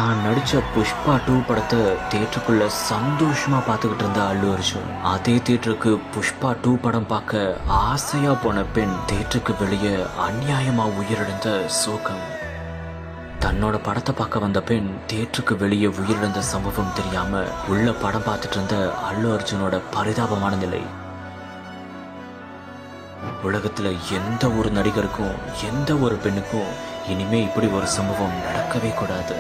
தான் நடித்த புஷ்பா 2 படத்தை தியேட்டருக்குள்ள சந்தோஷமாக பார்த்துக்கிட்டு இருந்த அல்லு அர்ஜுன், அதே தியேட்டருக்கு புஷ்பா 2 படம் பார்க்க ஆசையாக போன பெண் தியேட்டருக்கு வெளியே அநியாயமாக உயிரிழந்த சோகம். தன்னோட படத்தை பார்க்க வந்த பெண் தியேட்டருக்கு வெளியே உயிரிழந்த சம்பவம் தெரியாம உள்ள படம் பார்த்துட்டு இருந்த அல்லு அர்ஜுனோட பரிதாபமான நிலை. உலகத்துல எந்த ஒரு நடிகருக்கும் எந்த ஒரு பெண்ணுக்கும் இனிமே இப்படி ஒரு சம்பவம் நடக்கவே கூடாது.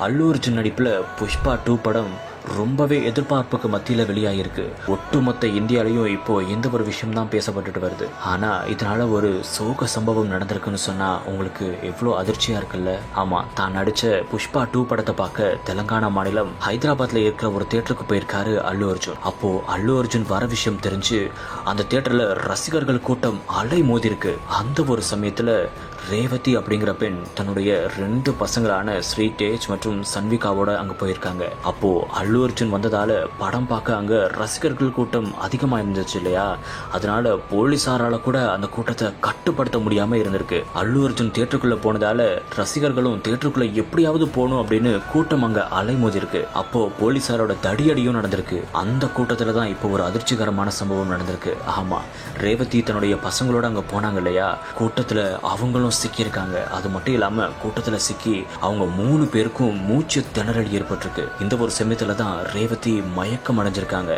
அல்லு அர்ஜுன் நடிப்புல புஷ்பா 2 படம் ரொம்பவே எதிர்பார்ப்புக்கு மத்தியில் வெளியாகிருக்கு. ஒட்டுமொத்த இந்தியாலையும் இப்போ எந்த ஒரு விஷயம் தான் பேசப்பட்டுட்டு வருது. ஆனா இதனால ஒரு சோக சம்பவம் நடந்திருக்குன்னு சொன்னா உங்களுக்கு எவ்வளோ அதிர்ச்சியா இருக்குல்ல. ஆமா, தான் நடிச்ச புஷ்பா 2 படத்தை பார்க்க தெலுங்கானா மாநிலம் ஹைதராபாத்ல இருக்கிற ஒரு தியேட்டருக்கு போயிருக்காரு அல்லு அர்ஜுன். அப்போ அல்லு அர்ஜுன் வர விஷயம் தெரிஞ்சு அந்த தியேட்டர்ல ரசிகர்கள் கூட்டம் அலை மோதி இருக்கு. அந்த ஒரு சமயத்துல ரேவதி அப்படிங்கிற பெண் தன்னுடைய 2 பசங்களான ஸ்ரீ தேஜ் மற்றும் சன்விகாவோட அங்க போயிருக்காங்க. அப்போ அல்லு அர்ஜுன் வந்ததால படம் பார்க்க அங்க ரசிகர்கள் கூட்டம் அதிகமா இருந்துச்சு இல்லையா. அதனால போலீசாரால கூட அந்த கூட்டத்தை கட்டுப்படுத்த முடியாம இருந்திருக்கு. அல்லு அர்ஜுன் தியேட்டருக்குள்ள போனதால ரசிகர்களும் தியேட்டருக்குள்ள எப்படியாவது போகணும் அப்படின்னு கூட்டம் அங்க அலைமோதி இருக்கு. அப்போ போலீசாரோட தடியடியும் நடந்திருக்கு. அந்த கூட்டத்துல தான் இப்போ ஒரு அதிர்ச்சிகரமான சம்பவம் நடந்திருக்கு. ஆமா, ரேவதி தன்னுடைய பசங்களோட அங்க போனாங்க இல்லையா, கூட்டத்துல அவங்களும் சிக்கியிருக்காங்க. அது மட்டும் இல்லாம கூட்டத்துல சிக்கி அவங்க 3 பேருக்கும் மூச்சு திணறல் ஏற்பட்டிருக்கு. இந்த ஒரு சமயத்துல தான் ரேவதி மயக்கம் அடைஞ்சிருக்காங்க.